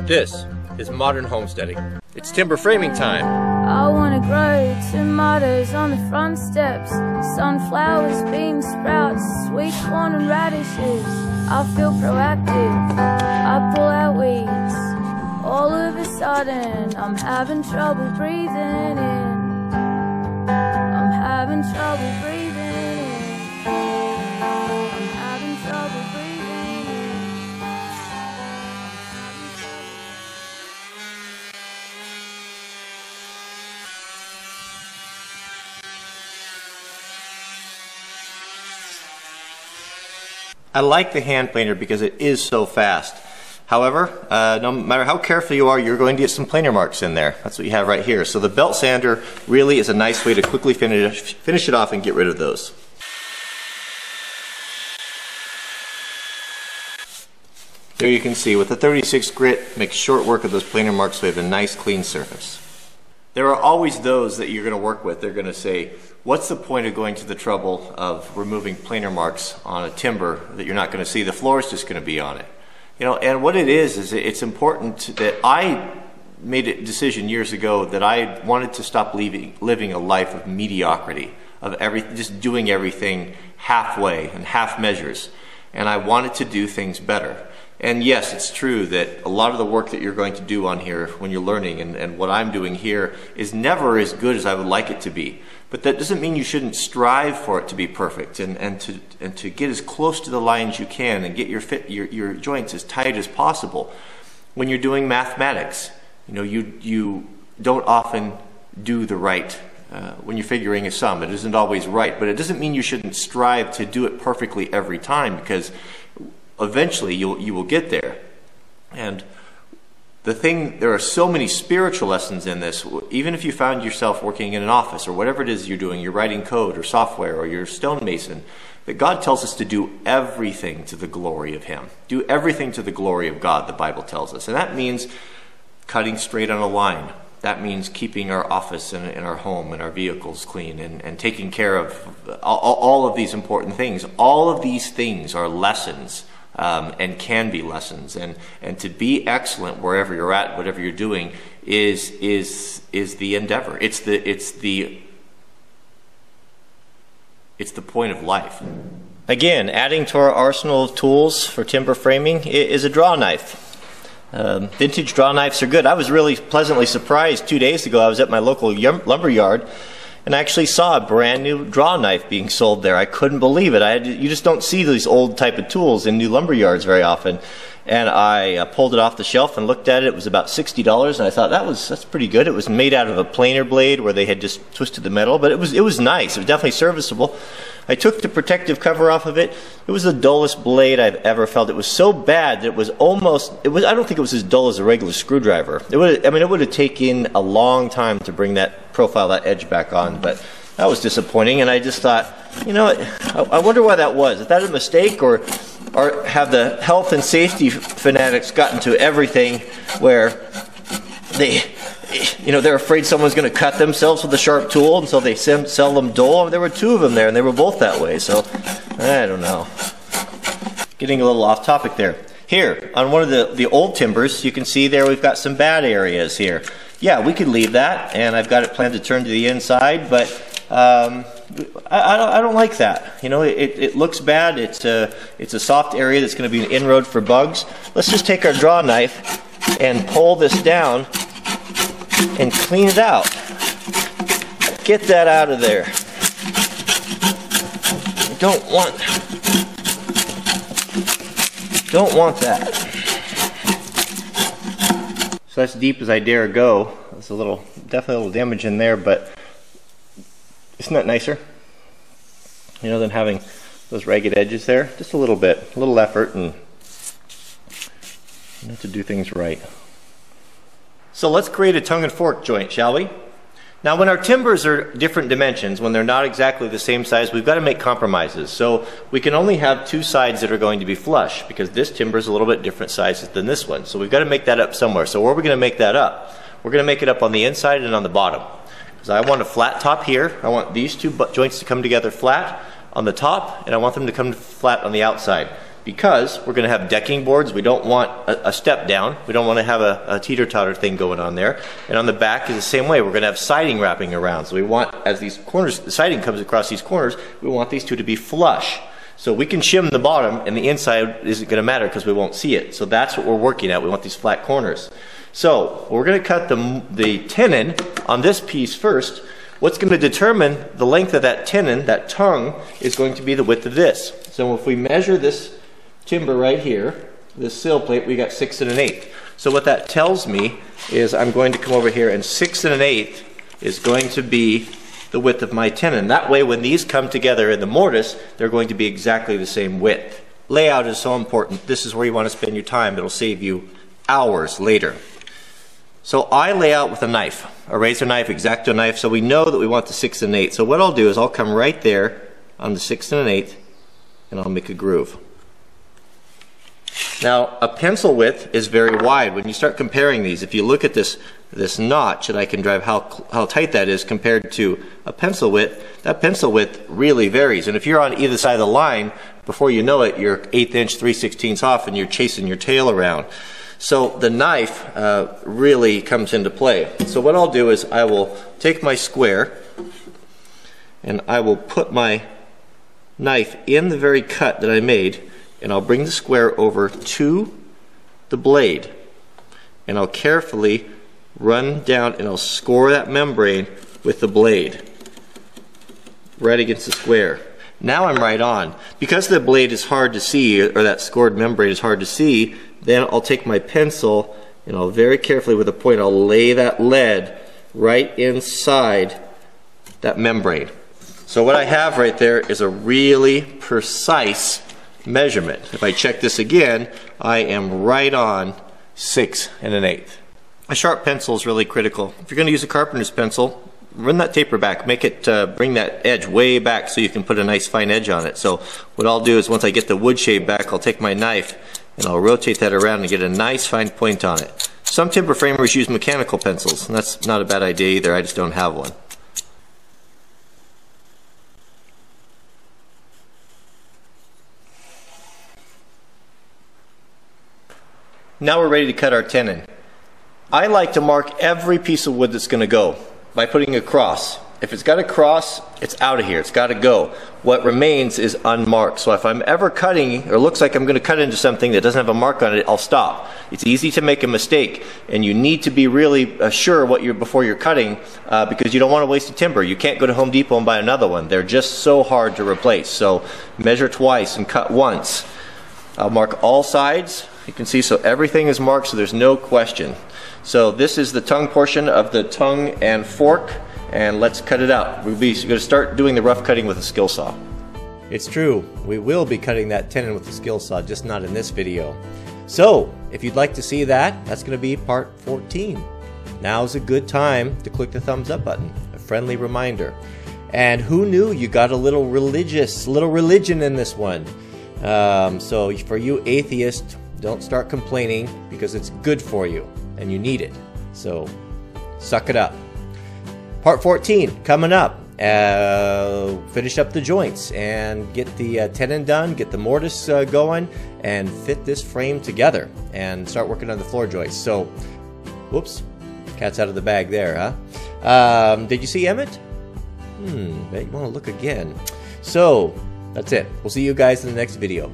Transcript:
This is modern homesteading. It's timber framing time. I wanna grow tomatoes on the front steps, sunflowers, bean sprouts, sweet corn and radishes. I feel proactive, I pull out weeds. All of a sudden, I'm having trouble breathing in. I'm having trouble breathing in. I'm having trouble breathing in. I like the hand planer because it is so fast. However, no matter how careful you are, you're going to get some planer marks in there. That's what you have right here. So the belt sander really is a nice way to quickly finish it off and get rid of those. There you can see with the 36 grit, make short work of those planer marks so we have a nice clean surface. There are always those that you're going to work with. They're going to say, what's the point of going to the trouble of removing planer marks on a timber that you're not going to see? The floor is just going to be on it. You know, and what it is it's important that I made a decision years ago that I wanted to stop living a life of mediocrity, of just doing everything halfway and half measures. And I wanted to do things better. And yes, it's true that a lot of the work that you're going to do on here when you're learning and what I'm doing here is never as good as I would like it to be. But that doesn't mean you shouldn't strive for it to be perfect and to get as close to the line as you can and get your joints as tight as possible. When you're doing mathematics, you know, you don't often do the right when you're figuring a sum. It isn't always right, but it doesn't mean you shouldn't strive to do it perfectly every time, because eventually you will get there. And there are so many spiritual lessons in this. Even if you found yourself working in an office or whatever it is you're doing, you're writing code or software or you're a stonemason, that God tells us to do everything to the glory of Him. Do everything to the glory of God, the Bible tells us. And that means cutting straight on a line. That means keeping our office and our home and our vehicles clean and taking care of all of these important things. All of these things are lessons. And can be lessons, and to be excellent wherever you're at, whatever you're doing, is the endeavor. It's the point of life. Again, adding to our arsenal of tools for timber framing is a draw knife. Vintage draw knives are good. I was really pleasantly surprised 2 days ago. I was at my local lumber yard and I actually saw a brand new draw knife being sold there. I couldn't believe it. You just don't see these old type of tools in new lumber yards very often. And I pulled it off the shelf and looked at it. It was about $60, and I thought that's pretty good. It was made out of a planer blade where they had just twisted the metal, but it was nice. It was definitely serviceable. I took the protective cover off of it. It was the dullest blade I've ever felt. It was so bad that it was almost. I don't think it was as dull as a regular screwdriver. It would have taken a long time to bring that edge back on, but that was disappointing. And I just thought, you know, I wonder why that was. Is that a mistake, or have the health and safety fanatics gotten to everything where they're afraid someone's going to cut themselves with a sharp tool, and so they sell them dull? There were two of them there, and they were both that way. So I don't know. Getting a little off topic there. Here on one of the old timbers, you can see there we've got some bad areas here. Yeah, we could leave that, and I've got it planned to turn to the inside, but I don't like that. You know, it looks bad. It's a soft area that's going to be an inroad for bugs. Let's just take our draw knife and pull this down and clean it out. Get that out of there. I don't want that. So that's deep as I dare go. There's definitely a little damage in there, but isn't that nicer? You know, than having those ragged edges there? Just a little bit, a little effort, and you know, to do things right. So let's create a tongue and fork joint, shall we? Now, when our timbers are different dimensions, when they're not exactly the same size, we've got to make compromises. So we can only have two sides that are going to be flush, because this timber is a little bit different sizes than this one. So we've got to make that up somewhere. So where are we going to make that up? We're going to make it up on the inside and on the bottom. Because I want a flat top here. I want these two joints to come together flat on the top, and I want them to come flat on the outside. because we're going to have decking boards. We don't want a step down. We don't want to have a teeter-totter thing going on there. And on the back is the same way. We're going to have siding wrapping around. So we want, as these corners, the siding comes across these corners, we want these two to be flush. So we can shim the bottom, and the inside isn't going to matter because we won't see it. So that's what we're working at. We want these flat corners. So we're going to cut the tenon on this piece first. What's going to determine the length of that tenon, that tongue, is going to be the width of this. So if we measure this timber right here, this sill plate, we got 6 1/8. So what that tells me is I'm going to come over here, and 6 1/8 is going to be the width of my tenon. That way, when these come together in the mortise, they're going to be exactly the same width. Layout is so important. This is where you want to spend your time. It'll save you hours later. So I lay out with a knife, a razor knife, X-Acto knife, so we know that we want the 6 1/8. So what I'll do is I'll come right there on the 6 1/8, and I'll make a groove. Now, a pencil width is very wide. When you start comparing these, if you look at this notch, and I can drive how tight that is compared to a pencil width, that pencil width really varies. And if you're on either side of the line, before you know it, you're 1/8 inch, 3/16 off, and you're chasing your tail around. So the knife really comes into play. So what I'll do is I will take my square, and I will put my knife in the very cut that I made, and I'll bring the square over to the blade, and I'll carefully run down, and I'll score that membrane with the blade right against the square. Now I'm right on. Because the blade is hard to see, or that scored membrane is hard to see, then I'll take my pencil, and I'll very carefully with a point, I'll lay that lead right inside that membrane. So what I have right there is a really precise measurement. If I check this again, I am right on 6 1/8. A sharp pencil is really critical. If you're going to use a carpenter's pencil, run that taper back. Make it, bring that edge way back so you can put a nice fine edge on it. So what I'll do is once I get the wood shade back, I'll take my knife and I'll rotate that around and get a nice fine point on it. Some timber framers use mechanical pencils, and that's not a bad idea either. I just don't have one. Now we're ready to cut our tenon. I like to mark every piece of wood that's going to go by putting a cross. If it's got a cross, it's out of here. It's got to go. What remains is unmarked. So if I'm ever cutting, or looks like I'm going to cut into something that doesn't have a mark on it, I'll stop. It's easy to make a mistake, and you need to be really sure before you're cutting, because you don't want to waste the timber. You can't go to Home Depot and buy another one. They're just so hard to replace. So measure twice and cut once. I'll mark all sides. You can see, so everything is marked, so there's no question. So this is the tongue portion of the tongue and fork, and let's cut it out. We're going to start doing the rough cutting with a skill saw. It's true, we will be cutting that tenon with the skill saw, just not in this video. So, if you'd like to see that, that's going to be part 14. Now's a good time to click the thumbs up button, a friendly reminder. And who knew you got a little religion in this one. So for you atheists, don't start complaining, because it's good for you and you need it. So suck it up. Part 14 coming up. Finish up the joints and get the tenon done, get the mortise going, and fit this frame together and start working on the floor joists. So, whoops, cat's out of the bag there, huh? Did you see Emmett? Bet you want to look again. So that's it. We'll see you guys in the next video.